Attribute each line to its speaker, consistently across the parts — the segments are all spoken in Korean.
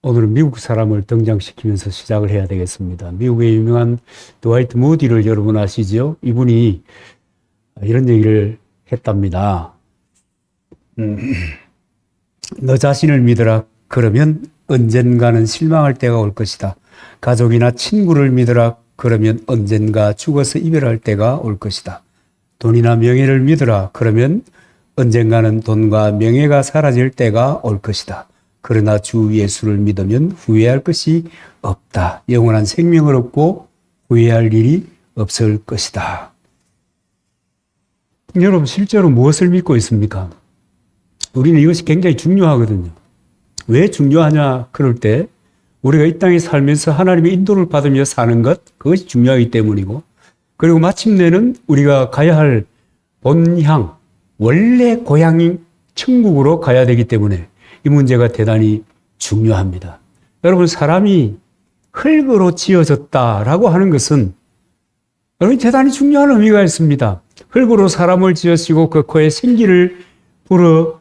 Speaker 1: 오늘은 미국 사람을 등장시키면서 시작을 해야 되겠습니다. 미국의 유명한 드와이트 무디를 여러분 아시죠? 이분이 이런 얘기를 했답니다. 너 자신을 믿어라. 그러면 언젠가는 실망할 때가 올 것이다. 가족이나 친구를 믿어라. 그러면 언젠가 죽어서 이별할 때가 올 것이다. 돈이나 명예를 믿어라. 그러면 언젠가는 돈과 명예가 사라질 때가 올 것이다. 그러나 주 예수를 믿으면 후회할 것이 없다. 영원한 생명을 얻고 후회할 일이 없을 것이다. 여러분, 실제로 무엇을 믿고 있습니까? 우리는 이것이 굉장히 중요하거든요. 왜 중요하냐? 그럴 때 우리가 이 땅에 살면서 하나님의 인도를 받으며 사는 것, 그것이 중요하기 때문이고, 그리고 마침내는 우리가 가야 할 본향, 원래 고향인 천국으로 가야 되기 때문에 이 문제가 대단히 중요합니다. 여러분, 사람이 흙으로 지어졌다라고 하는 것은 여러분 대단히 중요한 의미가 있습니다. 흙으로 사람을 지으시고 그 코에 생기를 불어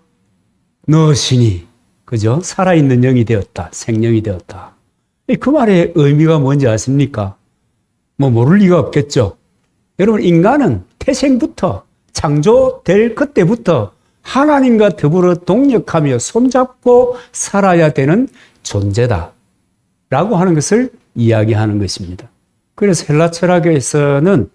Speaker 1: 넣으시니, 그죠? 살아있는 영이 되었다. 생명이 되었다. 그 말의 의미가 뭔지 아십니까? 모를 리가 없겠죠. 여러분, 인간은 태생부터 창조될 그때부터 하나님과 더불어 동역하며 손잡고 살아야 되는 존재다 라고 하는 것을 이야기하는 것입니다. 그래서 헬라 철학에서는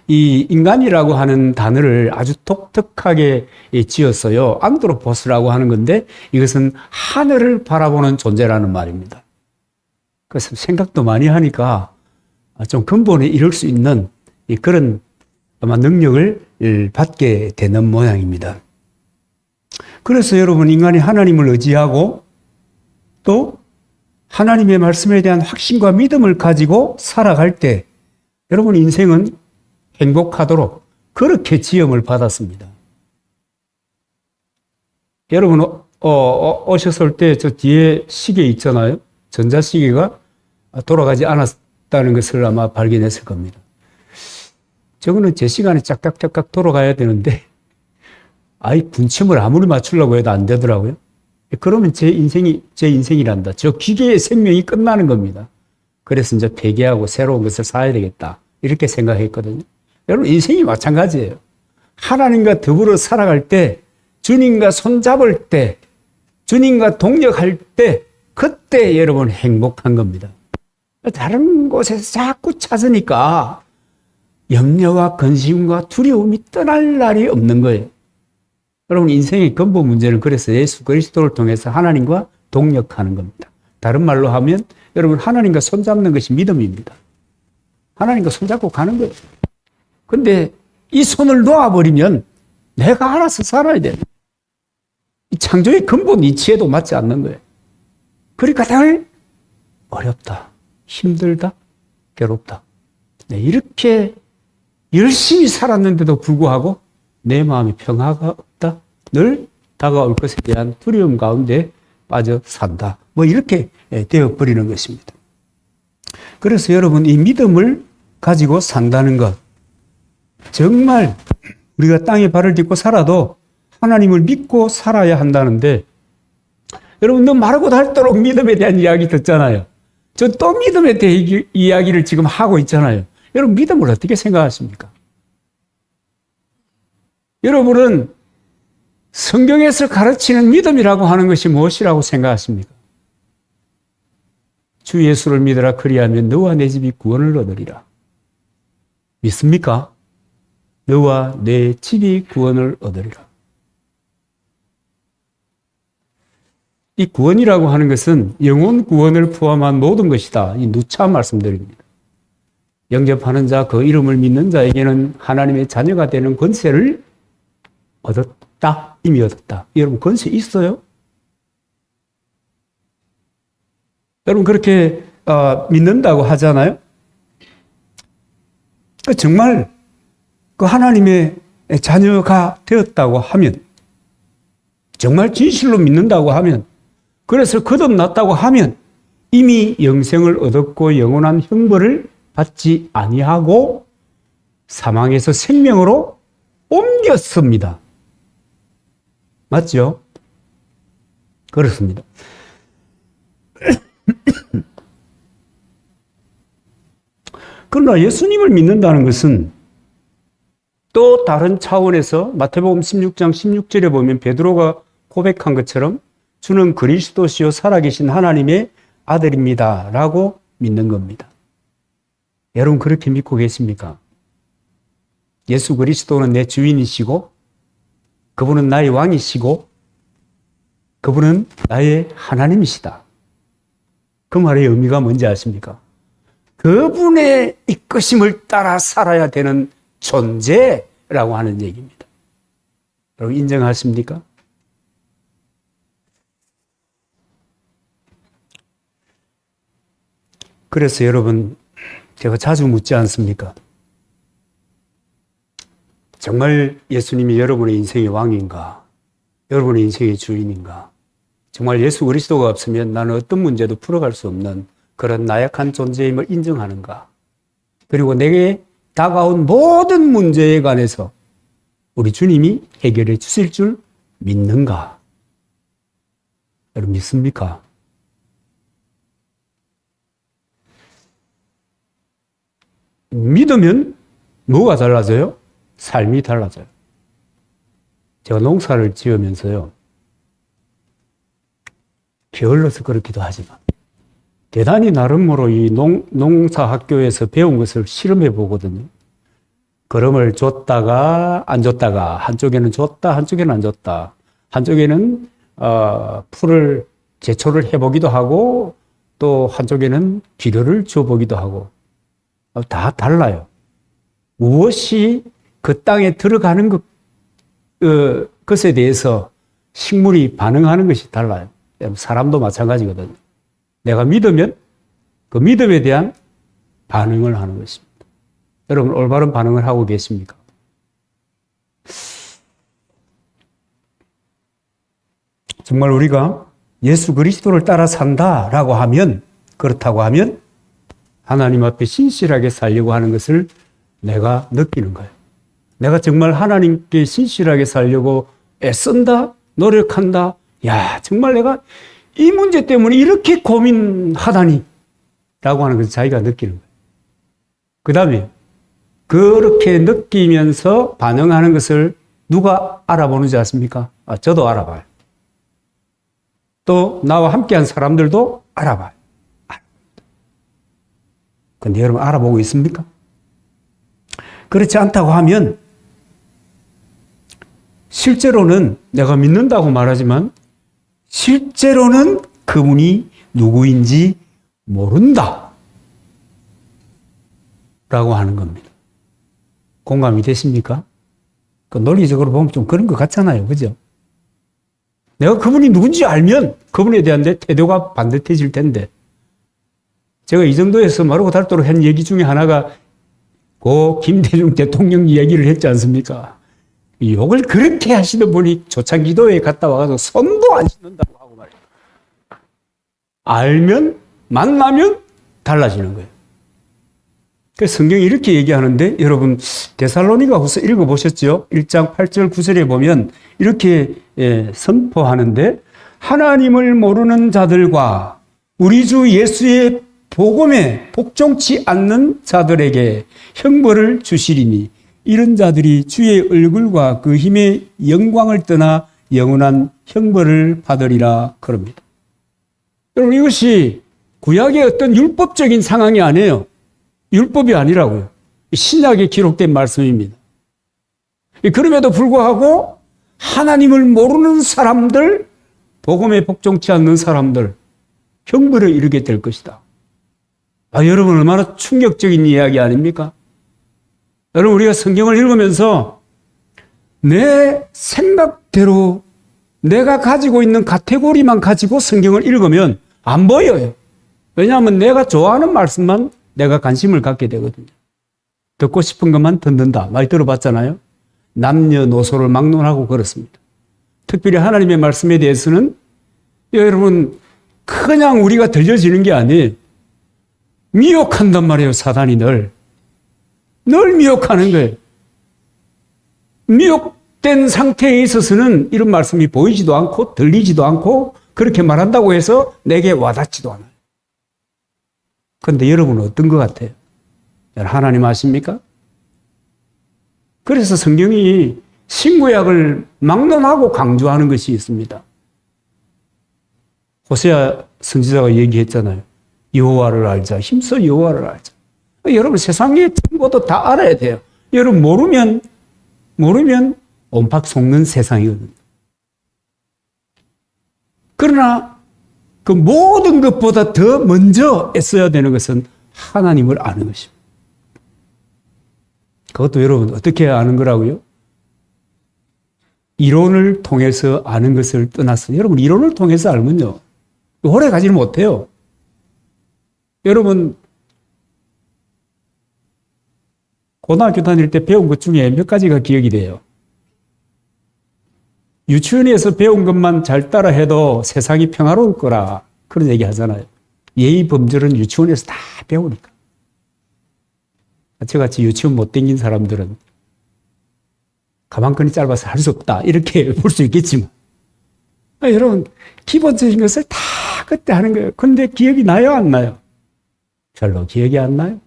Speaker 1: 이 인간이라고 하는 단어를 아주 독특하게 지었어요. 안드로포스라고 하는 건데 이것은 하늘을 바라보는 존재라는 말입니다. 그래서 생각도 많이 하니까 좀 근본에 이룰 수 있는 그런 아마 능력을 받게 되는 모양입니다. 그래서 여러분, 인간이 하나님을 의지하고 또 하나님의 말씀에 대한 확신과 믿음을 가지고 살아갈 때 여러분 인생은 행복하도록 그렇게 지음을 받았습니다. 여러분 오셨을 때 저 뒤에 시계 있잖아요. 전자시계가 돌아가지 않았다는 것을 아마 발견했을 겁니다. 저거는 제 시간에 짝짝짝짝 돌아가야 되는데 분침을 아무리 맞추려고 해도 안 되더라고요. 그러면 제 인생이란다. 저 기계의 생명이 끝나는 겁니다. 그래서 이제 폐기하고 새로운 것을 사야 되겠다. 이렇게 생각했거든요. 여러분, 인생이 마찬가지예요. 하나님과 더불어 살아갈 때, 주님과 손잡을 때, 주님과 동역할 때, 그때 여러분 행복한 겁니다. 다른 곳에서 자꾸 찾으니까 염려와 근심과 두려움이 떠날 날이 없는 거예요. 여러분, 인생의 근본 문제는 그래서 예수 그리스도를 통해서 하나님과 동역하는 겁니다. 다른 말로 하면 여러분, 하나님과 손잡는 것이 믿음입니다. 하나님과 손잡고 가는 거예요. 근데 이 손을 놓아버리면 내가 알아서 살아야 돼요. 이 창조의 근본 이치에도 맞지 않는 거예요. 그러니까 늘 어렵다, 힘들다, 괴롭다. 이렇게 열심히 살았는데도 불구하고 내 마음이 평화가 없다. 늘 다가올 것에 대한 두려움 가운데 빠져 산다. 이렇게 되어버리는 것입니다. 그래서 여러분, 이 믿음을 가지고 산다는 것, 정말 우리가 땅에 발을 딛고 살아도 하나님을 믿고 살아야 한다는데, 여러분, 너 마르고 닳도록 믿음에 대한 이야기 듣잖아요. 저 또 믿음에 대한 이야기를 지금 하고 있잖아요. 여러분, 믿음을 어떻게 생각하십니까? 여러분은 성경에서 가르치는 믿음이라고 하는 것이 무엇이라고 생각하십니까? 주 예수를 믿으라. 그리하면 너와 내 집이 구원을 얻으리라. 믿습니까? 너와 내 집이 구원을 얻으리라. 이 구원이라고 하는 것은 영혼 구원을 포함한 모든 것이다. 이 누차 말씀드립니다. 영접하는 자, 그 이름을 믿는 자에게는 하나님의 자녀가 되는 권세를 얻었다. 이미 얻었다. 여러분, 권세 있어요? 여러분, 그렇게 믿는다고 하잖아요. 정말 그 하나님의 자녀가 되었다고 하면, 정말 진실로 믿는다고 하면, 그래서 거듭났다고 하면 이미 영생을 얻었고 영원한 형벌을 받지 아니하고 사망에서 생명으로 옮겼습니다. 맞죠? 그렇습니다. 그러나 예수님을 믿는다는 것은 또 다른 차원에서 마태복음 16장 16절에 보면 베드로가 고백한 것처럼 주는 그리스도시요 살아계신 하나님의 아들입니다 라고 믿는 겁니다. 여러분 그렇게 믿고 계십니까? 예수 그리스도는 내 주인이시고 그분은 나의 왕이시고 그분은 나의 하나님이시다. 그 말의 의미가 뭔지 아십니까? 그분의 이끄심을 따라 살아야 되는 존재라고 하는 얘기입니다. 여러분 인정하십니까? 그래서 여러분 제가 자주 묻지 않습니까? 정말 예수님이 여러분의 인생의 왕인가? 여러분의 인생의 주인인가? 정말 예수 그리스도가 없으면 나는 어떤 문제도 풀어갈 수 없는 그런 나약한 존재임을 인정하는가? 그리고 내게 다가온 모든 문제에 관해서 우리 주님이 해결해 주실 줄 믿는가? 여러분 믿습니까? 믿으면 뭐가 달라져요? 삶이 달라져요. 제가 농사를 지으면서요. 게을러서 그렇기도 하지만 대단히 나름으로 이 농사학교에서 배운 것을 실험해 보거든요. 거름을 줬다가 안 줬다가 한쪽에는 줬다 한쪽에는 안 줬다. 한쪽에는 풀을 제초를 해보기도 하고 또 한쪽에는 비료를 줘보기도 하고 다 달라요. 무엇이 그 땅에 들어가는 것에 대해서 식물이 반응하는 것이 달라요. 사람도 마찬가지거든요. 내가 믿으면 그 믿음에 대한 반응을 하는 것입니다. 여러분 올바른 반응을 하고 계십니까? 정말 우리가 예수 그리스도를 따라 산다라고 하면 그렇다고 하면 하나님 앞에 신실하게 살려고 하는 것을 내가 느끼는 거예요. 내가 정말 하나님께 신실하게 살려고 애쓴다, 노력한다. 야, 정말 내가 이 문제 때문에 이렇게 고민하다니 라고 하는 것을 자기가 느끼는 거예요. 그 다음에 그렇게 느끼면서 반응하는 것을 누가 알아보는지 아십니까? 저도 알아봐요. 또 나와 함께한 사람들도 알아봐요. 근데 여러분 알아보고 있습니까? 그렇지 않다고 하면 실제로는 내가 믿는다고 말하지만 실제로는 그분이 누구인지 모른다 라고 하는 겁니다. 공감이 되십니까? 그 논리적으로 보면 좀 그런 것 같잖아요. 그죠? 내가 그분이 누군지 알면 그분에 대한 내 태도가 반듯해질 텐데 제가 이 정도에서 마르고 닳도록 한 얘기 중에 하나가 고 김대중 대통령 얘기를 했지 않습니까? 욕을 그렇게 하시는 분이 조창기도에 갔다 와서 손도 안 씻는다고 하고 말이에요. 알면 만나면 달라지는 거예요. 그래서 성경이 이렇게 얘기하는데 여러분 데살로니가후서 읽어보셨죠? 1장 8절 9절에 보면 이렇게 선포하는데 하나님을 모르는 자들과 우리 주 예수의 복음에 복종치 않는 자들에게 형벌을 주시리니 이런 자들이 주의 얼굴과 그 힘의 영광을 떠나 영원한 형벌을 받으리라 그럽니다. 여러분 이것이 구약의 어떤 율법적인 상황이 아니에요. 율법이 아니라고요. 신약에 기록된 말씀입니다. 그럼에도 불구하고 하나님을 모르는 사람들, 복음에 복종치 않는 사람들 형벌에 이르게 될 것이다. 여러분 얼마나 충격적인 이야기 아닙니까? 여러분 우리가 성경을 읽으면서 내 생각대로 내가 가지고 있는 카테고리만 가지고 성경을 읽으면 안 보여요. 왜냐하면 내가 좋아하는 말씀만 내가 관심을 갖게 되거든요. 듣고 싶은 것만 듣는다. 많이 들어봤잖아요. 남녀노소를 막론하고 그렇습니다. 특별히 하나님의 말씀에 대해서는 여러분 그냥 우리가 들려지는 게 아니에요. 미혹한단 말이에요. 사단이 늘 미혹하는 거예요. 미혹된 상태에 있어서는 이런 말씀이 보이지도 않고 들리지도 않고 그렇게 말한다고 해서 내게 와닿지도 않아요. 그런데 여러분은 어떤 것 같아요? 하나님 아십니까? 그래서 성경이 신구약을 막론하고 강조하는 것이 있습니다. 호세아 선지자가 얘기했잖아요. 여호와를 알자. 힘써 여호와를 알자. 여러분 세상의 정보도 다 알아야 돼요. 여러분 모르면 옴팍 속는 세상이거든요. 그러나 그 모든 것보다 더 먼저 애써야 되는 것은 하나님을 아는 것입니다. 그것도 여러분 어떻게 아는 거라고요? 이론을 통해서 아는 것을 떠나서 여러분 이론을 통해서 알면요. 오래 가지는 못해요. 여러분 고등학교 다닐 때 배운 것 중에 몇 가지가 기억이 돼요. 유치원에서 배운 것만 잘 따라해도 세상이 평화로울 거라 그런 얘기 하잖아요. 예의 범절은 유치원에서 다 배우니까. 저같이 유치원 못 다닌 사람들은 가방끈이 짧아서 할 수 없다 이렇게 볼 수 있겠지만 여러분 기본적인 것을 다 그때 하는 거예요. 그런데 기억이 나요 안 나요? 별로 기억이 안 나요.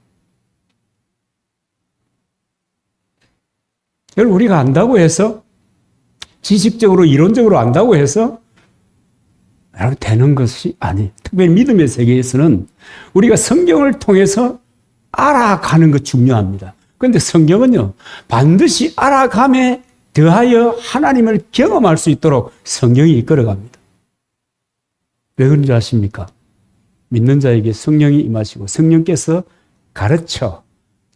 Speaker 1: 여러분 우리가 안다고 해서 지식적으로 이론적으로 안다고 해서 되는 것이 아니에요. 특별히 믿음의 세계에서는 우리가 성경을 통해서 알아가는 것 중요합니다. 그런데 성경은요 반드시 알아감에 더하여 하나님을 경험할 수 있도록 성경이 이끌어갑니다. 왜 그런지 아십니까? 믿는 자에게 성령이 임하시고 성령께서 가르쳐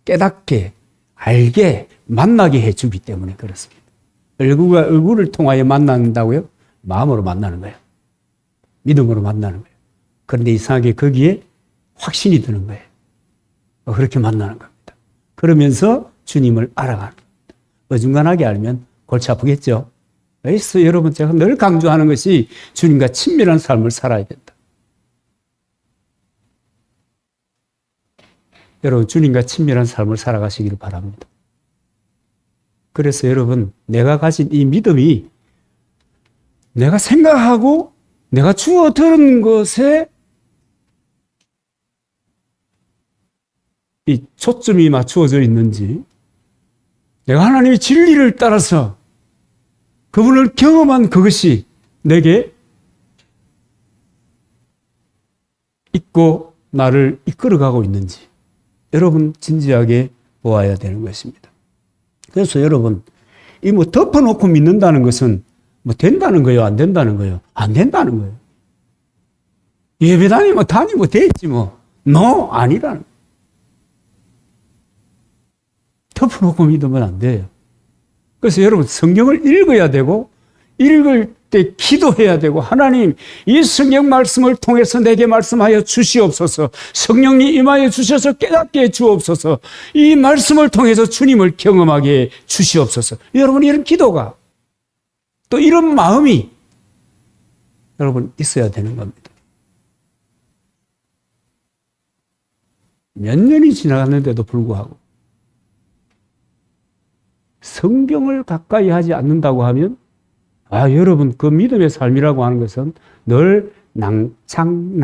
Speaker 1: 깨닫게 알게 만나게 해주기 때문에 그렇습니다. 얼굴과 얼굴을 통하여 만난다고요? 마음으로 만나는 거예요. 믿음으로 만나는 거예요. 그런데 이상하게 거기에 확신이 드는 거예요. 그렇게 만나는 겁니다. 그러면서 주님을 알아가는 겁니다. 어중간하게 알면 골치 아프겠죠? 그래서 여러분 제가 늘 강조하는 것이 주님과 친밀한 삶을 살아야 된다. 여러분 주님과 친밀한 삶을 살아가시기를 바랍니다. 그래서 여러분 내가 가진 이 믿음이 내가 생각하고 내가 주워 들은 것에 이 초점이 맞추어져 있는지 내가 하나님의 진리를 따라서 그분을 경험한 그것이 내게 있고 나를 이끌어가고 있는지 여러분 진지하게 보아야 되는 것입니다. 그래서 여러분 이 뭐 덮어놓고 믿는다는 것은 뭐 된다는 거예요? 안 된다는 거예요? 안 된다는 거예요. 예배 다니면 다니고 됐지 뭐. 아니라는 거예요. 덮어놓고 믿으면 안 돼요. 그래서 여러분 성경을 읽어야 되고 읽을 때 기도해야 되고 하나님 이 성경 말씀을 통해서 내게 말씀하여 주시옵소서 성령님 임하여 주셔서 깨닫게 해 주옵소서 이 말씀을 통해서 주님을 경험하게 해 주시옵소서 여러분 이런 기도가 또 이런 마음이 여러분 있어야 되는 겁니다. 몇 년이 지나갔는데도 불구하고 성경을 가까이 하지 않는다고 하면 여러분 그 믿음의 삶이라고 하는 것은 늘 낭창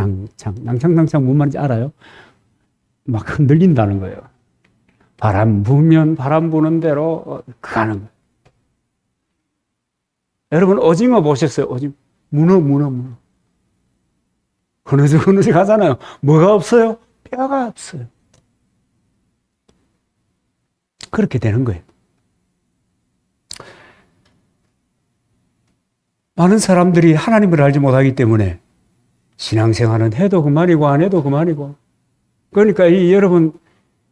Speaker 1: 뭔 말인지 알아요? 막 흔들린다는 거예요. 바람 부면 바람 부는 대로 가는 거예요. 여러분 오징어 보셨어요? 오징어 문어 흐느적 하잖아요. 뭐가 없어요? 뼈가 없어요. 그렇게 되는 거예요. 많은 사람들이 하나님을 알지 못하기 때문에 신앙생활은 해도 그만이고 안 해도 그만이고 그러니까 이 여러분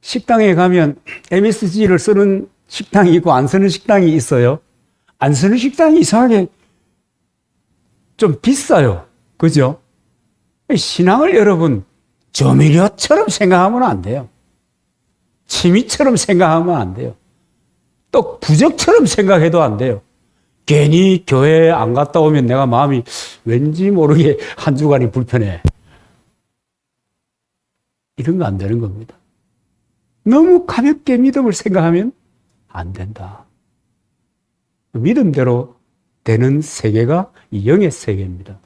Speaker 1: 식당에 가면 MSG를 쓰는 식당이 있고 안 쓰는 식당이 있어요. 안 쓰는 식당이 이상하게 좀 비싸요. 그죠? 신앙을 여러분 조미료처럼 생각하면 안 돼요. 취미처럼 생각하면 안 돼요. 또 부적처럼 생각해도 안 돼요. 괜히 교회에 안 갔다 오면 내가 마음이 왠지 모르게 한 주간이 불편해. 이런 거 안 되는 겁니다. 너무 가볍게 믿음을 생각하면 안 된다. 믿음대로 되는 세계가 이 영의 세계입니다.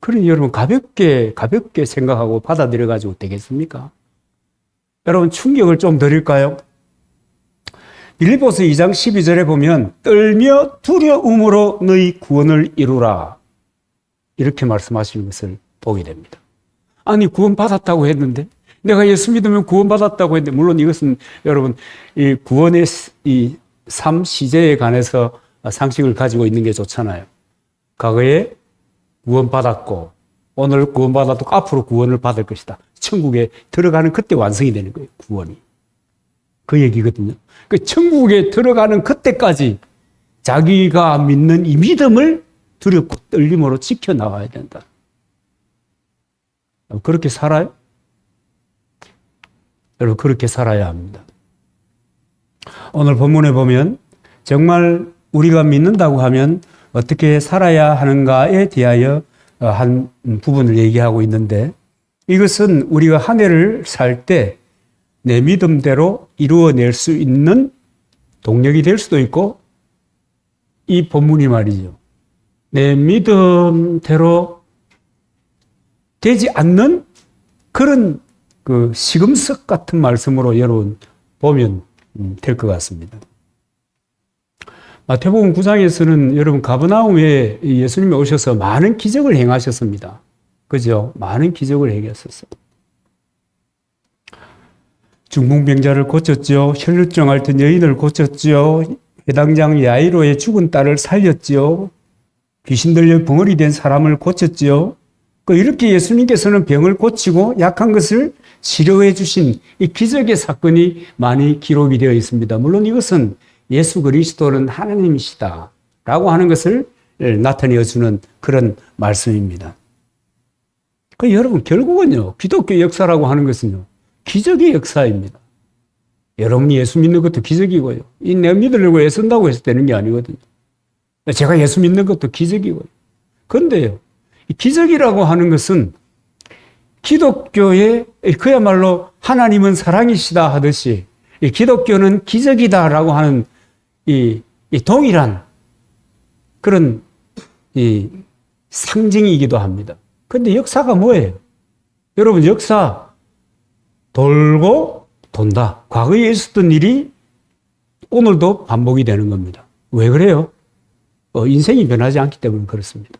Speaker 1: 그러니 여러분 가볍게 생각하고 받아들여가지고 되겠습니까? 여러분 충격을 좀 드릴까요? 빌립보서 2장 12절에 보면 떨며 두려움으로 너희 구원을 이루라. 이렇게 말씀하시는 것을 보게 됩니다. 아니 구원받았다고 했는데 내가 예수 믿으면 구원받았다고 했는데 물론 이것은 여러분 이 구원의 이 삶 시제에 관해서 상식을 가지고 있는 게 좋잖아요. 과거에 구원받았고 오늘 구원받아도 앞으로 구원을 받을 것이다. 천국에 들어가는 그때 완성이 되는 거예요. 구원이. 그 얘기거든요. 그 천국에 들어가는 그때까지 자기가 믿는 이 믿음을 두렵고 떨림으로 지켜나가야 된다. 그렇게 살아요? 여러분 그렇게 살아야 합니다. 오늘 본문에 보면 정말 우리가 믿는다고 하면 어떻게 살아야 하는가에 대하여 한 부분을 얘기하고 있는데 이것은 우리가 한 해를 살 때 내 믿음대로 이루어낼 수 있는 동력이 될 수도 있고 이 본문이 말이죠. 내 믿음대로 되지 않는 그런 그 시금석 같은 말씀으로 여러분 보면 될 것 같습니다. 마태복음 9장에서는 여러분 가버나움에 예수님이 오셔서 많은 기적을 행하셨습니다. 그죠? 많은 기적을 행하셨어요. 중풍병자를 고쳤죠. 혈루증 앓던 여인을 고쳤죠. 회당장 야이로의 죽은 딸을 살렸죠. 귀신 들려 벙어리 된 사람을 고쳤죠. 이렇게 예수님께서는 병을 고치고 약한 것을 치료해 주신 이 기적의 사건이 많이 기록이 되어 있습니다. 물론 이것은 예수 그리스도는 하나님이시다 라고 하는 것을 나타내어 주는 그런 말씀입니다. 여러분 결국은요 기독교 역사라고 하는 것은요 기적의 역사입니다. 여러분이 예수 믿는 것도 기적이고요. 내가 믿으려고 애쓴다고 해서 되는 게 아니거든요. 제가 예수 믿는 것도 기적이고요. 그런데요 이 기적이라고 하는 것은 기독교의 그야말로 하나님은 사랑이시다 하듯이 이 기독교는 기적이다라고 하는 이 동일한 그런 이 상징이기도 합니다. 그런데 역사가 뭐예요? 여러분 역사 돌고 돈다. 과거에 있었던 일이 오늘도 반복이 되는 겁니다. 왜 그래요? 인생이 변하지 않기 때문에 그렇습니다.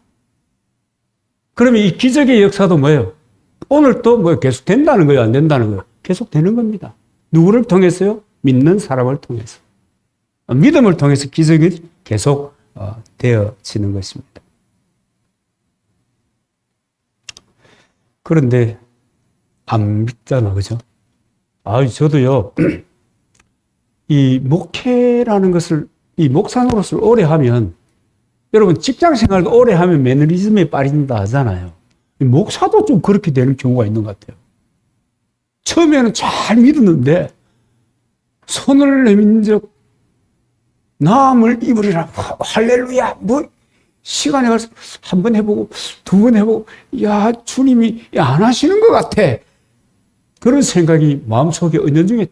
Speaker 1: 그러면 이 기적의 역사도 뭐예요? 오늘 또 계속 된다는 거예요? 안 된다는 거예요? 계속 되는 겁니다. 누구를 통해서요? 믿는 사람을 통해서. 믿음을 통해서 기적이 계속 되어지는 것입니다. 그런데 안 믿잖아, 그죠? 저도요, 이 목회라는 것을, 이 목사 노릇을 오래 하면, 여러분 직장 생활도 오래 하면 매너리즘에 빠진다 하잖아요. 목사도 좀 그렇게 되는 경우가 있는 것 같아요. 처음에는 잘 믿었는데, 손을 내민 적, 나음을 입으리라, 할렐루야, 시간이 가서 한 번 해보고, 두 번 해보고, 야, 주님이 안 하시는 것 같아. 그런 생각이 마음속에 은연중에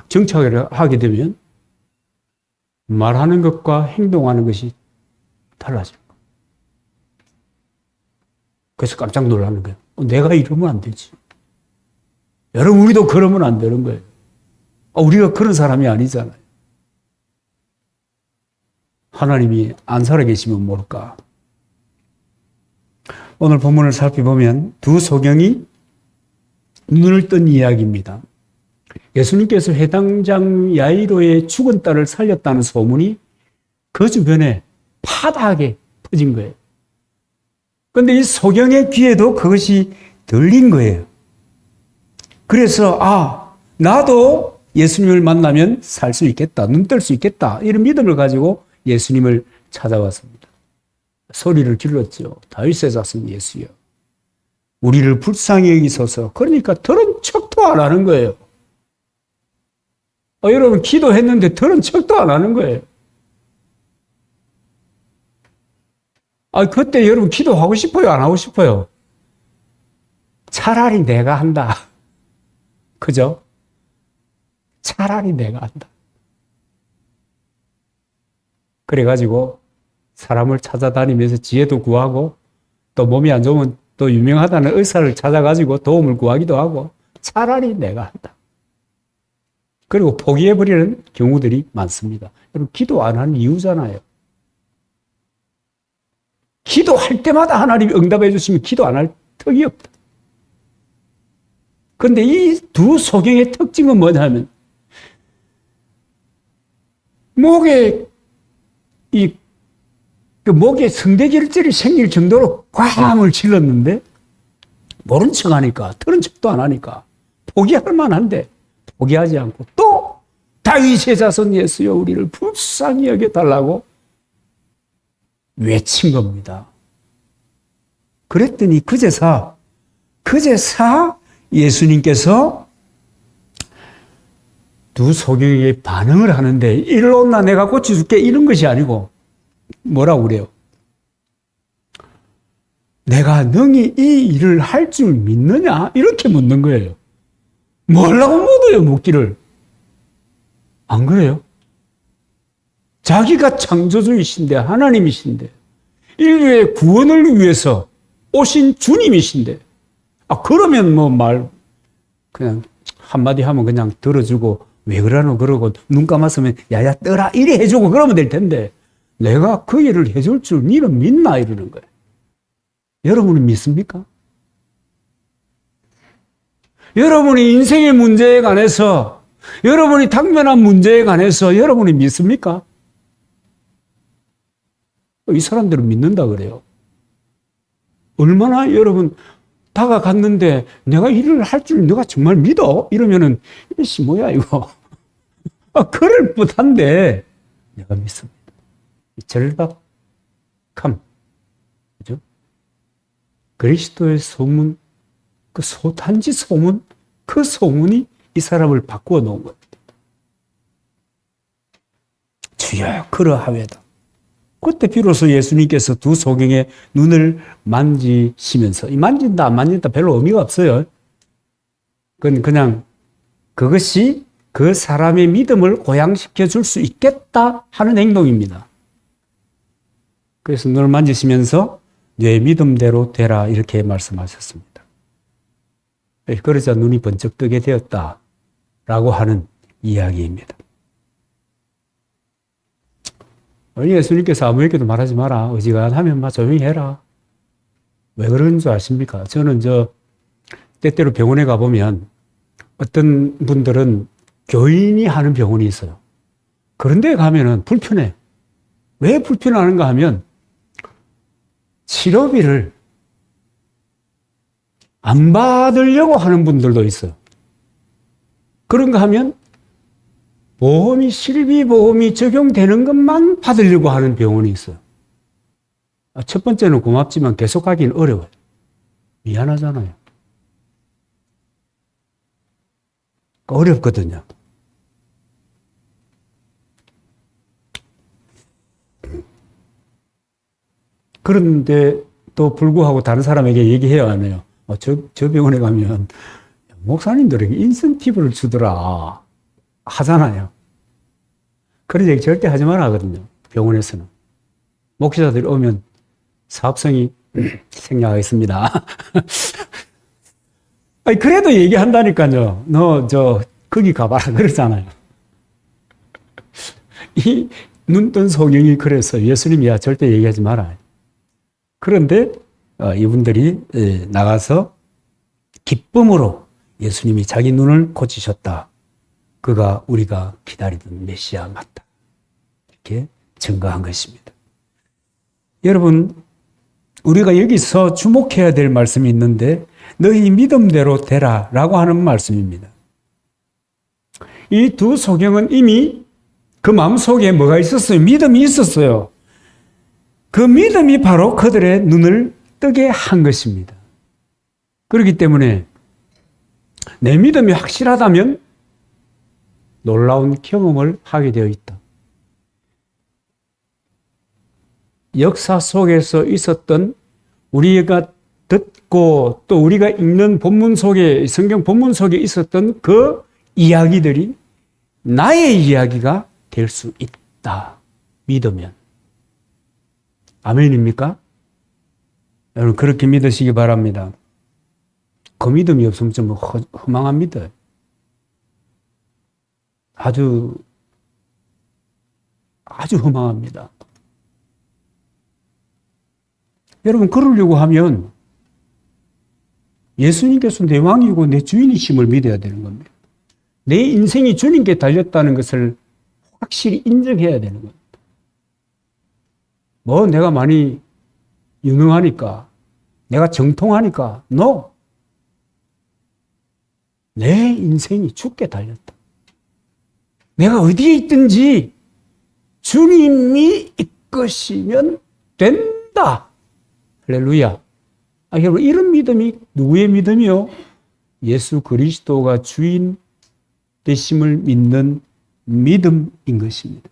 Speaker 1: 정착을 하게 되면 말하는 것과 행동하는 것이 달라져요. 그래서 깜짝 놀라는 거예요. 내가 이러면 안 되지. 여러분, 우리도 그러면 안 되는 거예요. 우리가 그런 사람이 아니잖아요. 하나님이 안 살아계시면 모를까. 오늘 본문을 살펴보면 두 소경이 눈을 뜬 이야기입니다. 예수님께서 회당장 야이로의 죽은 딸을 살렸다는 소문이 그 주변에 파다하게 퍼진 거예요. 그런데 이 소경의 귀에도 그것이 들린 거예요. 그래서 나도 예수님을 만나면 살 수 있겠다, 눈 뜰 수 있겠다, 이런 믿음을 가지고 예수님을 찾아왔습니다. 소리를 질렀죠. 다윗의 자손 예수여, 우리를 불쌍히 여기소서. 그러니까 들은 척도 안 하는 거예요. 여러분 기도했는데 들은 척도 안 하는 거예요. 그때 여러분 기도하고 싶어요? 안 하고 싶어요? 차라리 내가 한다. 그죠? 차라리 내가 한다. 그래가지고 사람을 찾아다니면서 지혜도 구하고 또 몸이 안 좋으면 또 유명하다는 의사를 찾아가지고 도움을 구하기도 하고 차라리 내가 한다. 그리고 포기해버리는 경우들이 많습니다. 여러분, 기도 안 하는 이유잖아요. 기도할 때마다 하나님이 응답해 주시면 기도 안 할 턱이 없다. 그런데 이 두 소경의 특징은 뭐냐면, 목에 목에 성대결절이 생길 정도로 꽝을 질렀는데 모른 척 하니까, 들은 척도 안 하니까 포기할 만한데 포기하지 않고 또 다윗의 자손 예수여 우리를 불쌍히 여겨달라고 외친 겁니다. 그랬더니 그제서 예수님께서 두 소경에게 반응을 하는데, 일로 온나 내가 고쳐줄게 이런 것이 아니고 뭐라고 그래요? 내가 능히 이 일을 할 줄 믿느냐? 이렇게 묻는 거예요. 뭐라고 묻어요, 묻기를? 안 그래요? 자기가 창조주이신데, 하나님이신데, 인류의 구원을 위해서 오신 주님이신데, 그러면 그냥 한마디 하면 그냥 들어주고, 왜 그러노? 그러고, 눈 감았으면, 야야, 떠라! 이래 해주고 그러면 될 텐데, 내가 그 일을 해줄 줄 니는 믿나? 이러는 거예요. 여러분은 믿습니까? 여러분이 인생의 문제에 관해서, 여러분이 당면한 문제에 관해서 여러분이 믿습니까? 이 사람들은 믿는다 그래요. 얼마나 여러분 다가갔는데 내가 일을 할 줄 너가 정말 믿어? 이러면은 이씨 뭐야 이거. 그럴 듯한데 내가 믿습니다. 절박함, 그죠? 그리스도의 소문, 단지 소문, 그 소문이 이 사람을 바꾸어 놓은 겁니다. 주여 그러하외다. 그때 비로소 예수님께서 두 소경의 눈을 만지시면서, 이 만진다 안 만진다 별로 의미가 없어요. 그건 그냥 그것이 그 사람의 믿음을 고양시켜 줄 수 있겠다 하는 행동입니다. 그래서 눈을 만지시면서 내 믿음대로 되라 이렇게 말씀하셨습니다. 그러자 눈이 번쩍 뜨게 되었다라고 하는 이야기입니다. 예수님께서 아무에게도 말하지 마라. 어지간하면 조용히 해라. 왜 그러는 줄 아십니까? 저는 때때로 병원에 가보면 어떤 분들은 교인이 하는 병원이 있어요. 그런데 가면은 불편해. 왜 불편하는가 하면 치료비를 안 받으려고 하는 분들도 있어요. 그런가 하면 실비보험이 적용되는 것만 받으려고 하는 병원이 있어요. 첫 번째는 고맙지만 계속 가기는 어려워요. 미안하잖아요. 어렵거든요. 그런데 또 불구하고 다른 사람에게 얘기해야 하네요. 저 병원에 가면 목사님들에게 인센티브를 주더라 하잖아요. 그런 얘기 절대 하지 말아 하거든요. 병원에서는. 목회자들이 오면 사업성이 생략하겠습니다. 그래도 얘기한다니까요. 너 거기 가봐라 그러잖아요. 이 눈뜬 소경이 그래서 예수님이 절대 얘기하지 마라. 그런데 이분들이 나가서 기쁨으로 예수님이 자기 눈을 고치셨다. 그가 우리가 기다리던 메시아 맞다. 이렇게 증거한 것입니다. 여러분, 우리가 여기서 주목해야 될 말씀이 있는데 너희 믿음대로 되라 라고 하는 말씀입니다. 이 두 소경은 이미 그 마음속에 뭐가 있었어요? 믿음이 있었어요. 그 믿음이 바로 그들의 눈을 뜨게 한 것입니다. 그렇기 때문에 내 믿음이 확실하다면 놀라운 경험을 하게 되어 있다. 역사 속에서 있었던 우리가 듣고 또 우리가 읽는 본문 속에, 성경 본문 속에 있었던 그 이야기들이 나의 이야기가 될 수 있다. 믿으면. 아멘입니까? 여러분 그렇게 믿으시기 바랍니다. 그 믿음이 없으면 좀 허망합니다. 아주 허망합니다. 여러분, 그러려고 하면 예수님께서 내 왕이고 내 주인이심을 믿어야 되는 겁니다. 내 인생이 주님께 달렸다는 것을 확실히 인정해야 되는 겁니다. 뭐 내가 많이 유능하니까, 내가 정통하니까, no. 내 인생이 주께 달렸다. 내가 어디에 있든지 주님이 이끄시면 된다. 할렐루야. 여러분, 이런 믿음이 누구의 믿음이요? 예수 그리스도가 주인 되심을 믿는 믿음인 것입니다.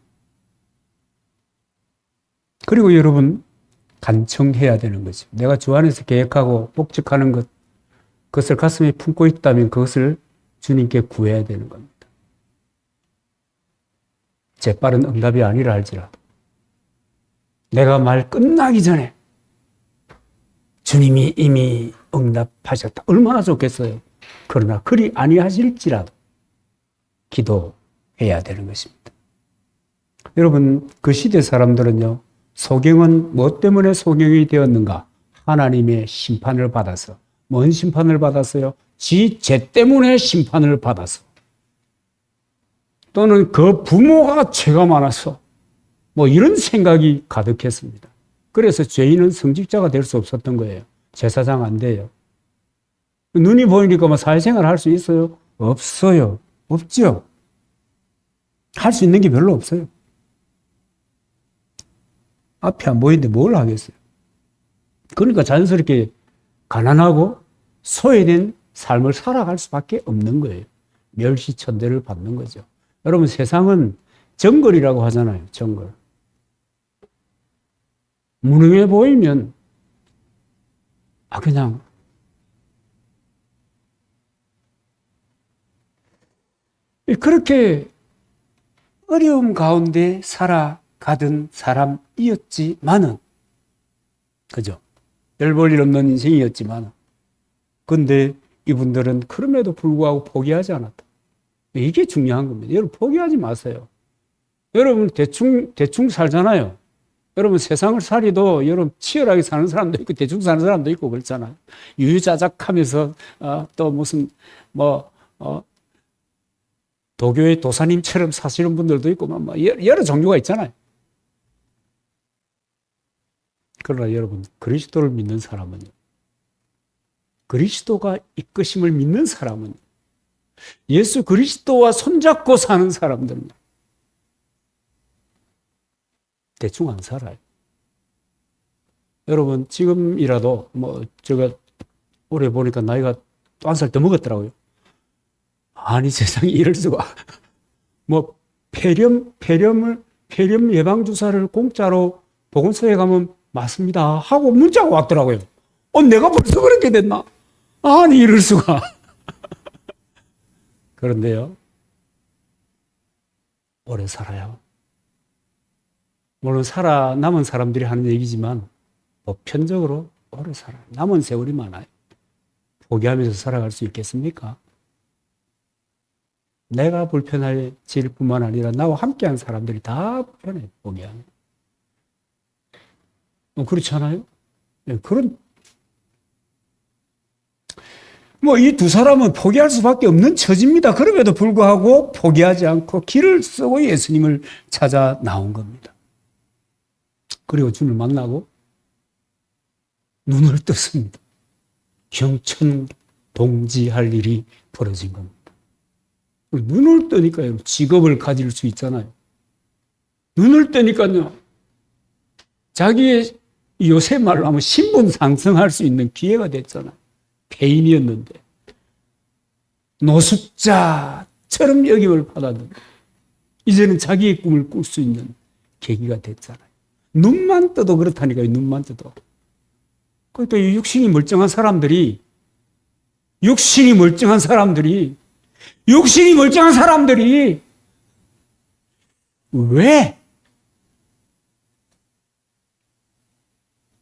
Speaker 1: 그리고 여러분, 간청해야 되는 거죠. 내가 주 안에서 계획하고 복직하는 것, 그것을 가슴에 품고 있다면 그것을 주님께 구해야 되는 겁니다. 재빠른 응답이 아니라 할지라도 내가 말 끝나기 전에 주님이 이미 응답하셨다. 얼마나 좋겠어요. 그러나 그리 아니하실지라도 기도해야 되는 것입니다. 여러분, 그 시대 사람들은요, 소경은 뭐 때문에 소경이 되었는가? 하나님의 심판을 받아서. 뭔 심판을 받았어요? 지 죄 때문에 심판을 받아서. 또는 그 부모가 죄가 많아서. 뭐 이런 생각이 가득했습니다. 그래서 죄인은 성직자가 될 수 없었던 거예요. 제사장 안 돼요. 눈이 보이니까 뭐 사회생활 할 수 있어요? 없어요. 없죠. 할 수 있는 게 별로 없어요. 앞이 안 보이는데 뭘 하겠어요? 그러니까 자연스럽게 가난하고 소외된 삶을 살아갈 수밖에 없는 거예요. 멸시천대를 받는 거죠. 여러분, 세상은 정글이라고 하잖아요. 정글. 무능해 보이면 그냥 그렇게 어려움 가운데 살아가던 사람이었지만은, 그죠? 별 볼 일 없는 인생이었지만, 근데 이분들은 그럼에도 불구하고 포기하지 않았다. 이게 중요한 겁니다. 여러분, 포기하지 마세요. 여러분, 대충 살잖아요. 여러분, 세상을 살이도 여러분 치열하게 사는 사람도 있고 대충 사는 사람도 있고 그렇잖아요. 유유자적하면서 또 무슨 도교의 도사님처럼 사시는 분들도 있고 뭐 여러 종류가 있잖아요. 그러나 여러분, 그리스도를 믿는 사람은요, 그리스도가 이끄심을 믿는 사람은, 예수 그리스도와 손잡고 사는 사람들은 대충 안 살아요. 여러분, 지금이라도 제가 올해 보니까 나이가 또 한 살 더 먹었더라고요. 아니, 세상에 이럴 수가. 폐렴 예방 주사를 공짜로 보건소에 가면 맞습니다 하고 문자가 왔더라고요. 내가 벌써 그렇게 됐나? 아니, 이럴 수가. 그런데요, 오래 살아요. 물론 살아남은 사람들이 하는 얘기지만 보편적으로 오래 살아요. 남은 세월이 많아요. 포기하면서 살아갈 수 있겠습니까? 내가 불편해질 뿐만 아니라 나와 함께한 사람들이 다 불편해요. 포기하면. 그렇지 않아요? 네, 이 두 사람은 포기할 수밖에 없는 처지입니다. 그럼에도 불구하고 포기하지 않고 길을 쓰고 예수님을 찾아 나온 겁니다. 그리고 주님을 만나고 눈을 떴습니다. 경천동지할 일이 벌어진 겁니다. 눈을 뜨니까요, 직업을 가질 수 있잖아요. 눈을 뜨니까요, 자기의 요새 말로 하면 신분 상승할 수 있는 기회가 됐잖아요. 폐인이었는데 노숙자처럼 여김을 받았는데 이제는 자기의 꿈을 꿀 수 있는 계기가 됐잖아요. 눈만 떠도 그렇다니까요. 눈만 떠도. 또 육신이 멀쩡한 사람들이 왜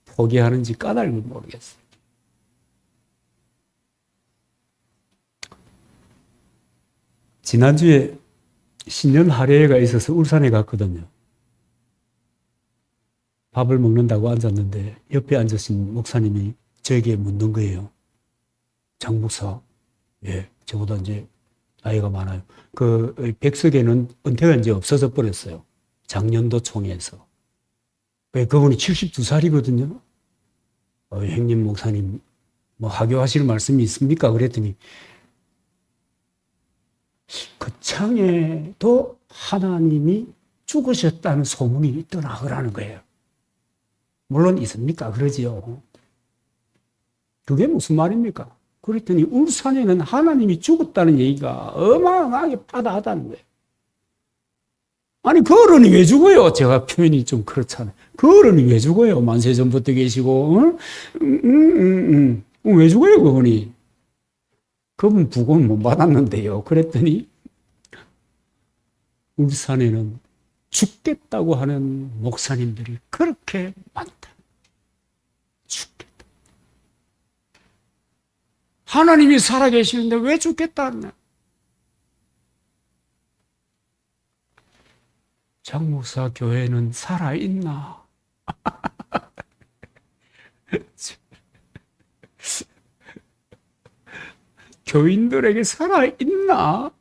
Speaker 1: 포기하는지 까닭을 모르겠어요. 지난주에 신년 할애가 있어서 울산에 갔거든요. 밥을 먹는다고 앉았는데 옆에 앉으신 목사님이 저에게 묻는 거예요. 장 목사, 예, 저보다 이제 나이가 많아요. 그 백석에는 은퇴가 이제 없어져 버렸어요. 작년도 총회에서. 그분이 72살이거든요. 형님 목사님 뭐 하교하실 말씀이 있습니까? 그랬더니 그 창에도 하나님이 죽으셨다는 소문이 있더라 그러는 거예요. 물론 있습니까? 그러지요. 그게 무슨 말입니까? 그랬더니 울산에는 하나님이 죽었다는 얘기가 어마어마하게 파다하다는 거예요. 아니 그 어른이 왜 죽어요? 제가 표현이 좀 그렇잖아요. 그 어른이 왜 죽어요? 만세전부터 계시고 왜 죽어요 그분이? 그분 부고는 못 받았는데요. 그랬더니 울산에는 죽겠다고 하는 목사님들이 그렇게 많다. 죽겠다. 하나님이 살아계시는데 왜 죽겠다? 장목사 교회는 살아있나? 교인들에게 살아있나?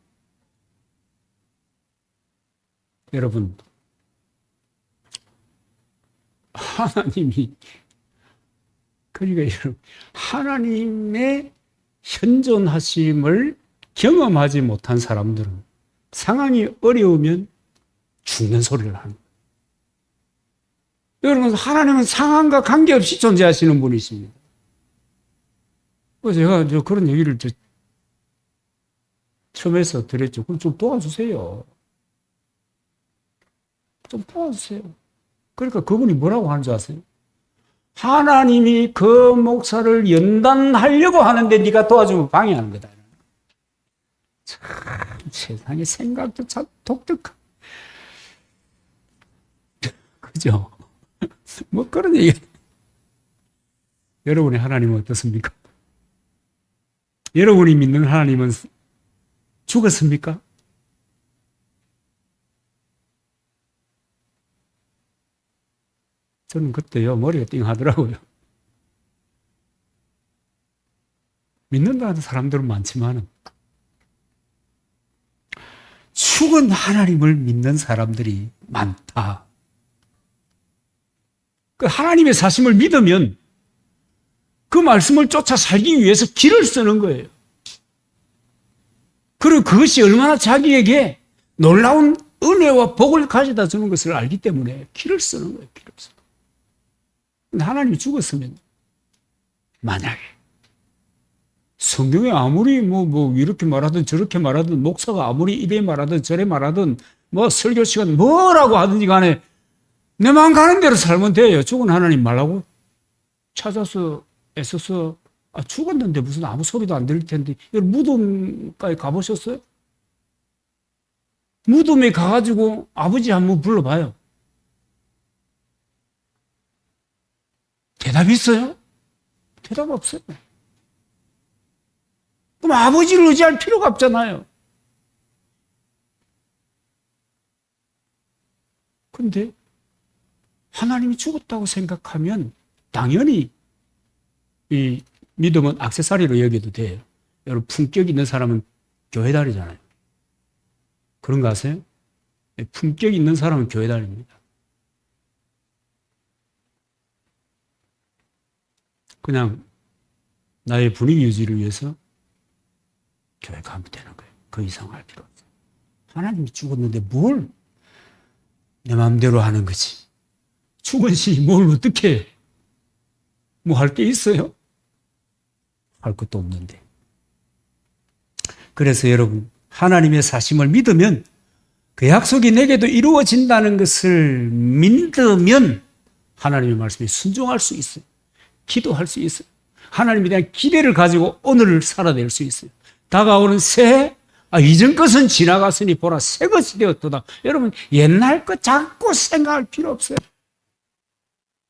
Speaker 1: 여러분, 하나님이, 그러니까 여러분, 하나님의 현존하심을 경험하지 못한 사람들은 상황이 어려우면 죽는 소리를 하는 거예요. 여러분, 하나님은 상황과 관계없이 존재하시는 분이십니다. 그래서 제가 그런 얘기를 처음에서 드렸죠. 그럼 좀 도와주세요. 좀 도와주세요. 그러니까 그분이 뭐라고 하는 줄 아세요? 하나님이 그 목사를 연단하려고 하는데 네가 도와주면 방해하는 거다. 참 세상의 생각도 참 독특한. 그죠? 뭐 그런 얘기. 여러분의 하나님은 어떻습니까? 여러분이 믿는 하나님은 죽었습니까? 저는 그때요, 머리가 띵 하더라고요. 믿는다는 사람들은 많지만, 죽은 하나님을 믿는 사람들이 많다. 그 하나님의 사심을 믿으면 그 말씀을 쫓아 살기 위해서 길을 쓰는 거예요. 그리고 그것이 얼마나 자기에게 놀라운 은혜와 복을 가져다 주는 것을 알기 때문에 길을 쓰는 거예요. 길을 쓰는 거예요. 근데 하나님이 죽었으면 만약에 성경에 아무리 뭐 이렇게 말하든 저렇게 말하든 목사가 아무리 이래 말하든 저래 말하든 뭐 설교 시간 뭐라고 하든지 간에 내 마음 가는 대로 살면 돼요. 죽은 하나님 말라고 찾아서 애써서 죽었는데 무슨 아무 소리도 안 들릴 텐데 여러분 무덤까지 가보셨어요? 무덤에 가가지고 아버지 한번 불러봐요. 대답 있어요? 대답 없어요. 그럼 아버지를 의지할 필요가 없잖아요. 그런데 하나님이 죽었다고 생각하면 당연히 이 믿음은 액세서리로 여겨도 돼요. 여러분 품격 있는 사람은 교회 다니잖아요. 그런 거 아세요? 품격 있는 사람은 교회 다닙니다. 그냥 나의 분위기 유지를 위해서 교회 가면 되는 거예요. 그 이상 할 필요 없어요. 하나님이 죽었는데 뭘 내 마음대로 하는 거지. 죽은 시 뭘 어떻게 해? 뭐 할 게 있어요? 할 것도 없는데. 그래서 여러분 하나님의 사심을 믿으면 그 약속이 내게도 이루어진다는 것을 믿으면 하나님의 말씀에 순종할 수 있어요. 기도할 수 있어요. 하나님에 대한 기대를 가지고 오늘을 살아낼 수 있어요. 다가오는 새해, 이전 것은 지나갔으니 보라 새 것이 되었도다. 여러분 옛날 것 자꾸 생각할 필요 없어요.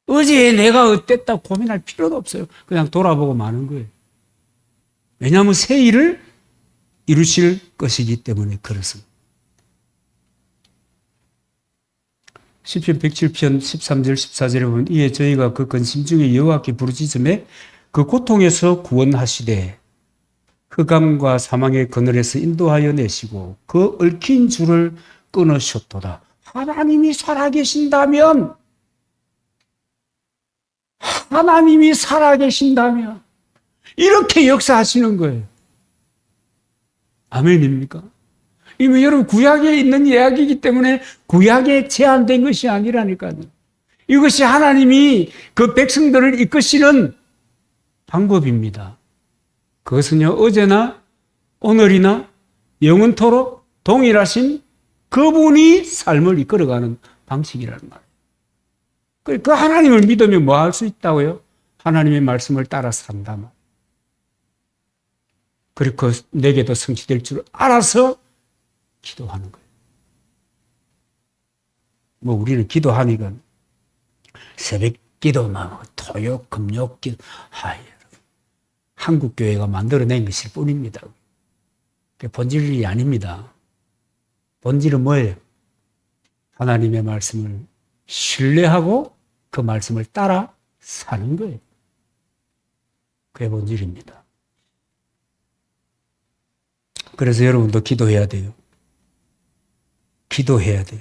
Speaker 1: 어제 내가 어땠다 고민할 필요도 없어요. 그냥 돌아보고 마는 거예요. 왜냐하면 새 일을 이루실 것이기 때문에 그렇습니다. 시편 107편 13절 14절에 보면 이에 저희가 그 근심 중에 여호와께 부르짖음에 그 고통에서 구원하시되 흑암과 사망의 그늘에서 인도하여 내시고 그 얽힌 줄을 끊으셨도다. 하나님이 살아계신다면 이렇게 역사하시는 거예요. 아멘입니까? 이거 여러분 구약에 있는 이야기이기 때문에 구약에 제한된 것이 아니라니까요. 이것이 하나님이 그 백성들을 이끄시는 방법입니다. 그것은요, 어제나 오늘이나 영원토록 동일하신 그분이 삶을 이끌어가는 방식이라는 말이에요. 그 하나님을 믿으면 뭐 할 수 있다고요? 하나님의 말씀을 따라 산다. 그리고 내게도 성취될 줄 알아서 기도하는 거예요. 뭐 우리는 기도하니까 새벽 기도, 토요, 금요 기도, 한국 교회가 만들어낸 것일 뿐입니다. 본질이 아닙니다. 본질은 뭐예요? 하나님의 말씀을 신뢰하고 그 말씀을 따라 사는 거예요. 그게 본질입니다. 그래서 여러분도 기도해야 돼요. 기도해야 돼요.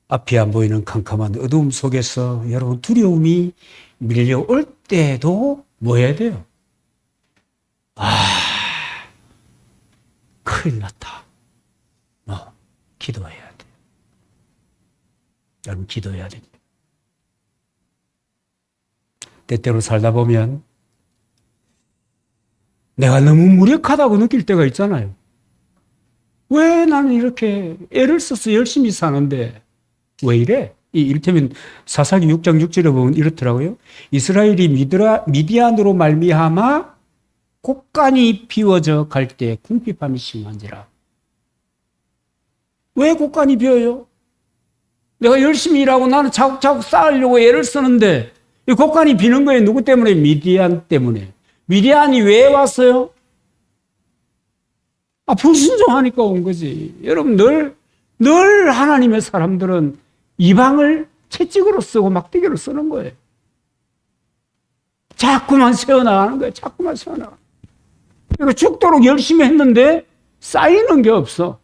Speaker 1: 앞이 안 보이는 캄캄한 어두움 속에서 여러분 두려움이 밀려올 때도 뭐 해야 돼요? 큰일 났다. 기도해야 돼요. 여러분 기도해야 됩니다. 때때로 살다 보면 내가 너무 무력하다고 느낄 때가 있잖아요. 왜 나는 이렇게 애를 써서 열심히 사는데 왜 이래? 이를테면 사사기 6장 6절에 보면 이렇더라고요. 이스라엘이 미디안으로 말미암아 곡간이 비워져 갈 때 궁핍함이 심한지라. 왜 곡간이 비어요? 내가 열심히 일하고 나는 차곡차곡 쌓으려고 애를 쓰는데 이 곡간이 비는 거예요. 누구 때문에? 미디안 때문에. 미디안이 왜 왔어요? 불순종하니까 온 거지. 여러분 늘 하나님의 사람들은 이방을 채찍으로 쓰고 막대기로 쓰는 거예요. 자꾸만 세워나가는 거예요. 자꾸만 세워나가. 그러니까 죽도록 열심히 했는데 쌓이는 게 없어.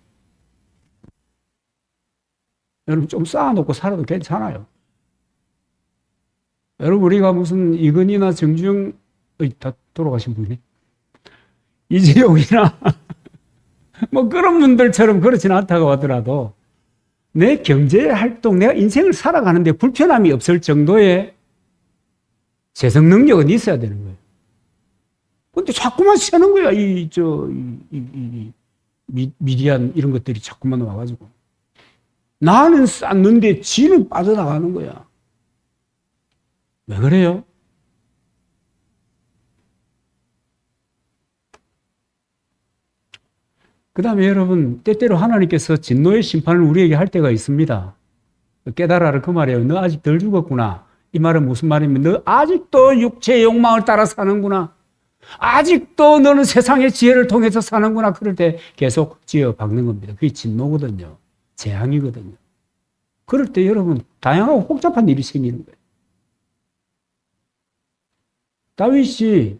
Speaker 1: 여러분 좀 쌓아놓고 살아도 괜찮아요. 여러분 우리가 무슨 이건희나 정주영 다 돌아가신 분이 이재용이나 뭐 그런 분들처럼 그렇지는 않다고 하더라도 내 경제 활동, 내가 인생을 살아가는데 불편함이 없을 정도의 재정 능력은 있어야 되는 거예요. 근데 자꾸만 세는 거야. 미디안 이런 것들이 자꾸만 와가지고. 나는 쌓는데 지는 빠져나가는 거야. 왜 그래요? 그 다음에 여러분, 때때로 하나님께서 진노의 심판을 우리에게 할 때가 있습니다. 깨달아라 그 말이에요. 너 아직 덜 죽었구나. 이 말은 무슨 말이냐면 너 아직도 육체의 욕망을 따라 사는구나. 아직도 너는 세상의 지혜를 통해서 사는구나. 그럴 때 계속 지어박는 겁니다. 그게 진노거든요. 재앙이거든요. 그럴 때 여러분 다양하고 복잡한 일이 생기는 거예요. 다윗이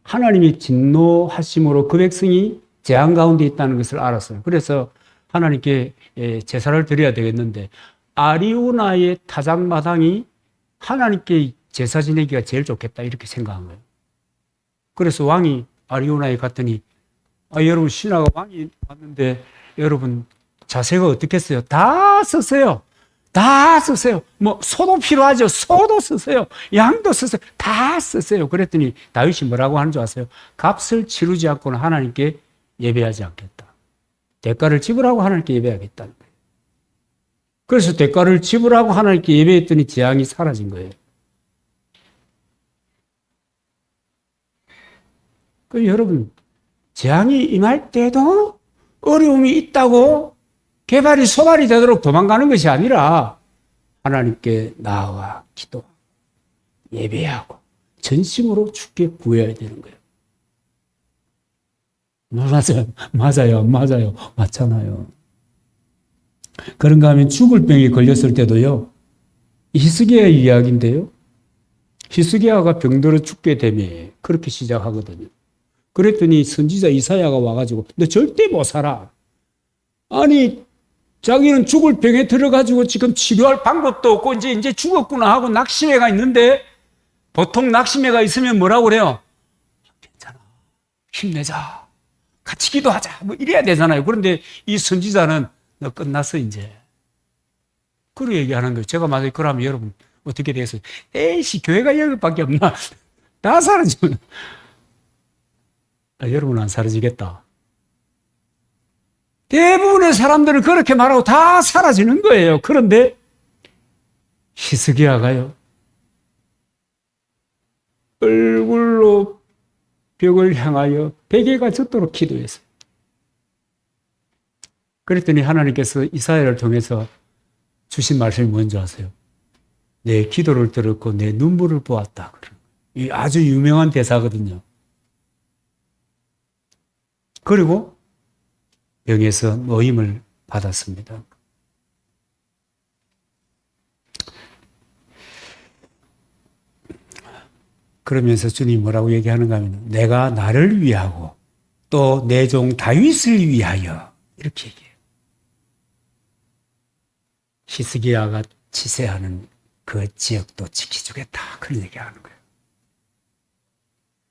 Speaker 1: 하나님이 진노하심으로 그 백성이 재앙 가운데 있다는 것을 알았어요. 그래서 하나님께 제사를 드려야 되겠는데 아리우나의 타작마당이 하나님께 제사 지내기가 제일 좋겠다 이렇게 생각한 거예요. 그래서 왕이 아리우나에 갔더니 여러분 신하가 왕이 왔는데 여러분 자세가 어떻겠어요? 다 쓰세요. 다 쓰세요. 뭐 소도 필요하죠. 소도 쓰세요. 양도 쓰세요. 다 쓰세요. 그랬더니 다윗이 뭐라고 하는 줄 아세요? 값을 치르지 않고는 하나님께 예배하지 않겠다. 대가를 지불하고 하나님께 예배하겠다는 거예요. 그래서 대가를 지불하고 하나님께 예배했더니 재앙이 사라진 거예요. 여러분 재앙이 임할 때도 어려움이 있다고 개발이 소발이 되도록 도망가는 것이 아니라 하나님께 나아가 기도, 예배하고 전심으로 주께 구해야 되는 거예요. 맞아요. 맞잖아요. 그런가 하면 죽을 병에 걸렸을 때도요. 히스기야의 이야기인데요. 히스기야가 병들어 죽게 되면 그렇게 시작하거든요. 그랬더니 선지자 이사야가 와가지고 너 절대 못 살아. 아니 자기는 죽을 병에 들어가지고 지금 치료할 방법도 없고 이제 죽었구나 하고 낙심해가 있는데 보통 낙심해가 있으면 뭐라고 그래요? 괜찮아. 힘내자. 같이 기도하자. 뭐 이래야 되잖아요. 그런데 이 선지자는 너 끝났어 이제. 그렇게 얘기하는 거예요. 제가 만약에 그러면 여러분 어떻게 되겠어요? 에이씨 교회가 여기밖에 없나? 다 사라지면 여러분은 안 사라지겠다. 대부분의 사람들은 그렇게 말하고 다 사라지는 거예요. 그런데 히스기야가요. 얼굴로 벽을 향하여 베개가 젖도록 기도했어요. 그랬더니 하나님께서 이사야를 통해서 주신 말씀이 뭔지 아세요? 내 기도를 들었고 내 눈물을 보았다. 이 아주 유명한 대사거든요. 그리고 병에서 노임을 받았습니다. 그러면서 주님 뭐라고 얘기하는가 하면 내가 나를 위하고 또 내 종 다윗을 위하여 이렇게 얘기해요. 히스기야가 치세하는 그 지역도 지켜주겠다. 그런 얘기하는 거예요.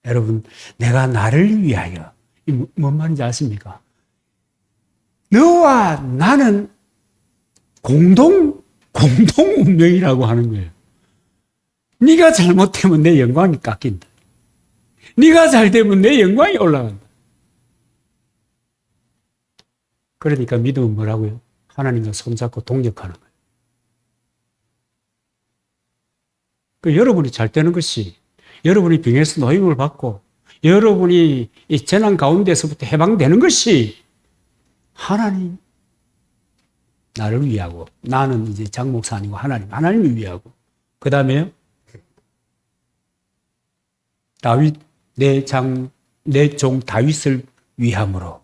Speaker 1: 여러분, 내가 나를 위하여 이 뭔 말인지 아십니까? 너와 나는 공동 운명이라고 하는 거예요. 네가 잘못되면 내 영광이 깎인다. 네가 잘되면 내 영광이 올라간다. 그러니까 믿음은 뭐라고요? 하나님과 손잡고 동력하는 거예요. 여러분이 잘 되는 것이 여러분이 병에서 노임을 받고 여러분이 이 재난 가운데서부터 해방되는 것이 하나님 나를 위하고 나는 이제 장 목사 아니고 하나님을 위하고 그 다음에요 다윗 내 종 다윗을 위함으로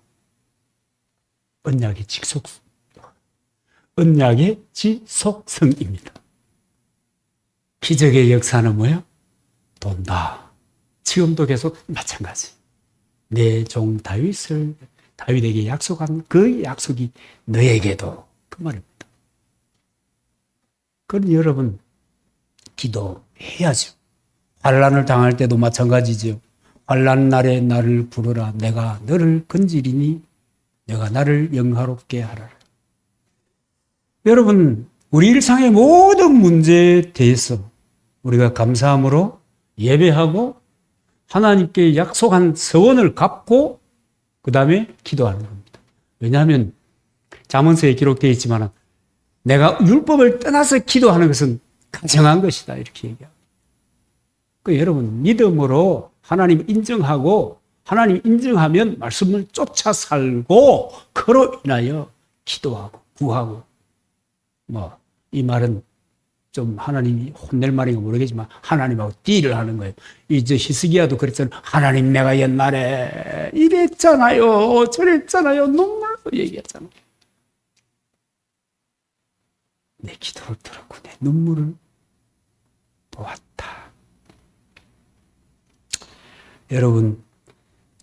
Speaker 1: 언약의 지속성입니다. 기적의 역사는 뭐예요? 돈다. 지금도 계속 마찬가지. 내 종 다윗에게 약속한 그 약속이 너에게도 그 말입니다. 그러니 여러분 기도해야죠. 환난을 당할 때도 마찬가지죠. 환난 날에 나를 부르라. 내가 너를 건지리니 내가 나를 영화롭게 하라. 여러분 우리 일상의 모든 문제에 대해서 우리가 감사함으로 예배하고 하나님께 약속한 서원을 갚고 그 다음에 기도하는 겁니다. 왜냐하면 잠언서에 기록되어 있지만 내가 율법을 떠나서 기도하는 것은 가증한 것이다 이렇게 얘기하고 여러분 믿음으로 하나님 인정하고 하나님 인정하면 말씀을 쫓아 살고 그로 인하여 기도하고 구하고 이 말은 좀 하나님이 혼낼 말인가 모르겠지만 하나님하고 딜을 하는 거예요. 이제 히스기야도 그랬잖아요. 하나님 내가 옛날에 이랬잖아요. 저랬잖아요. 눈물로 얘기했잖아요. 내 기도를 들었고 내 눈물을 보았다. 여러분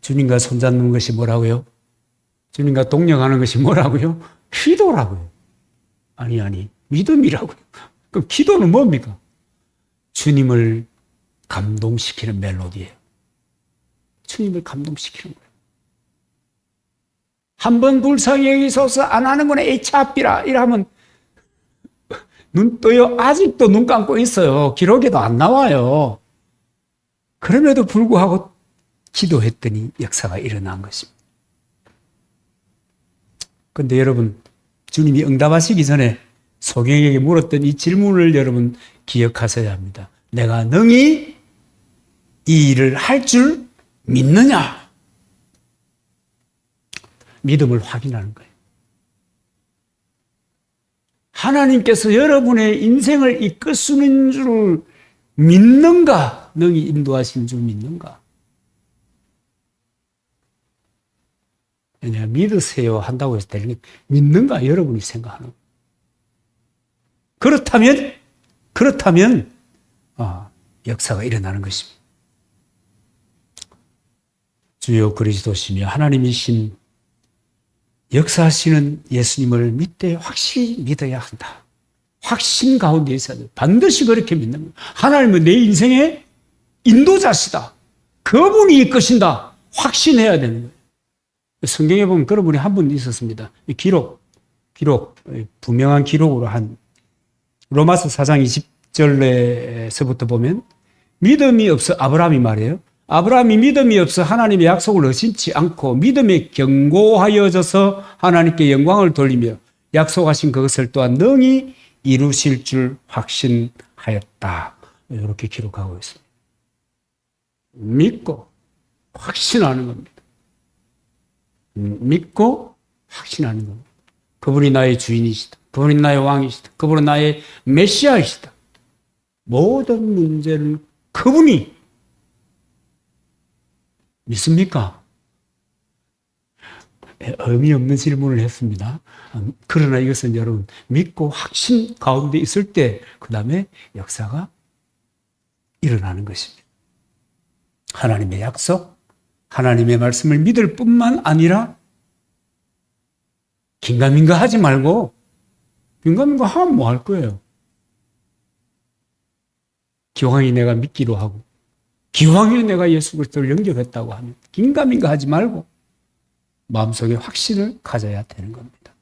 Speaker 1: 주님과 손잡는 것이 뭐라고요? 주님과 동력하는 것이 뭐라고요? 기도라고요. 아니 믿음이라고요. 그럼 기도는 뭡니까? 주님을 감동시키는 멜로디예요. 주님을 감동시키는 거예요. 한 번 불쌍히 여기소서 안 하는 거는 에이치 앞이라 이러면 눈 떠요. 아직도 눈 감고 있어요. 기록에도 안 나와요. 그럼에도 불구하고 기도했더니 역사가 일어난 것입니다. 그런데 여러분 주님이 응답하시기 전에 소경에게 물었던 이 질문을 여러분 기억하셔야 합니다. 내가 능히 이 일을 할 줄 믿느냐? 믿음을 확인하는 거예요. 하나님께서 여러분의 인생을 이끄시는 줄 믿는가? 능히 인도하신 줄 믿는가? 그냥 믿으세요 한다고 해서 되는 게 믿는가? 여러분이 생각하는 거예요. 그렇다면 역사가 일어나는 것입니다. 주여 그리스도시며 하나님이신 역사하시는 예수님을 믿되 확실히 믿어야 한다. 확신 가운데 있어야 돼. 반드시 그렇게 믿는 거예요. 하나님은 내 인생의 인도자시다. 그분이 이끄신다. 확신해야 되는 거예요. 성경에 보면 그런 분이 한 분 있었습니다. 기록, 분명한 기록으로 한 로마서 4장 20절에서부터 보면 믿음이 없어 아브라함이 말해요. 아브라함이 믿음이 없어 하나님의 약속을 의심치 않고 믿음에 견고하여져서 하나님께 영광을 돌리며 약속하신 그것을 또한 능히 이루실 줄 확신하였다. 이렇게 기록하고 있습니다. 믿고 확신하는 겁니다. 믿고 확신하는 겁니다. 그분이 나의 주인이시다. 그분이 나의 왕이시다. 그분은 나의 메시아이시다. 모든 문제는 그분이 믿습니까? 의미 없는 질문을 했습니다. 그러나 이것은 여러분 믿고 확신 가운데 있을 때 그 다음에 역사가 일어나는 것입니다. 하나님의 약속, 하나님의 말씀을 믿을 뿐만 아니라 긴가민가 하지 말고 긴가민가 하면 뭐 할 거예요? 기왕이 내가 믿기로 하고 기왕에 내가 예수 그리스도를 영접했다고 하면 긴가민가 하지 말고 마음속에 확신을 가져야 되는 겁니다.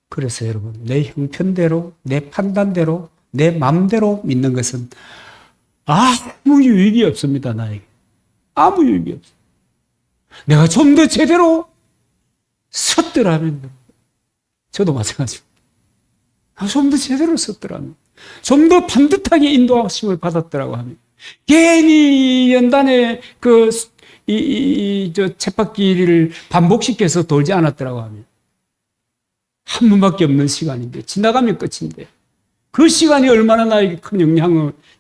Speaker 1: 그래서 여러분 내 형편대로 내 판단대로 내 마음대로 믿는 것은 아무 유익이 없습니다. 나에게 아무 유익이 없어요. 내가 좀 더 제대로 섰더라면 저도 마찬가지입니다. 좀 더 제대로 섰더라면 좀 더 반듯하게 인도하심을 받았더라고 하면 괜히 연단에 저 쳇바퀴를 반복시켜서 돌지 않았더라고 하면 한 번밖에 없는 시간인데 지나가면 끝인데 그 시간이 얼마나 나에게 큰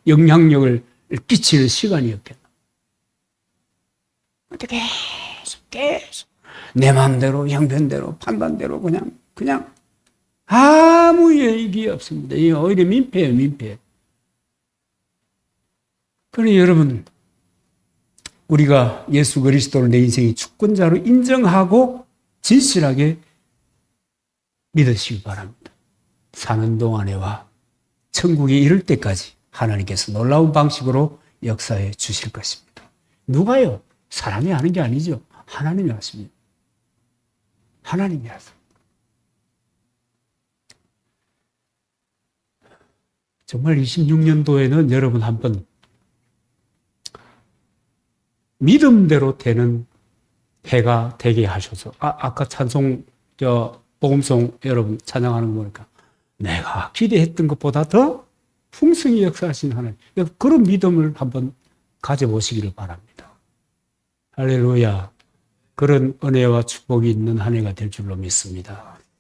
Speaker 1: 영향력을 끼치는 시간이었겠나. 어떻게 계속 내 마음대로 형편대로 판단대로 그냥 아무 얘기 없습니다. 이게 오히려 민폐예요, 민폐. 그러니 여러분 우리가 예수 그리스도를 내 인생의 주권자로 인정하고 진실하게 믿으시기 바랍니다. 사는 동안에와 천국에 이를 때까지 하나님께서 놀라운 방식으로 역사해 주실 것입니다. 누가요? 사람이 하는 게 아니죠. 하나님이 하십니다. 하나님이 하십니다. 정말 26년도에는 여러분 한번 믿음대로 되는 해가 되게 하셔서 아까 찬송 복음송 여러분 찬양하는 거 보니까 내가 기대했던 것보다 더 풍성히 역사하신 하나님 그런 믿음을 한번 가져보시기를 바랍니다. 할렐루야. 그런 은혜와 축복이 있는 한 해가 될 줄로 믿습니다.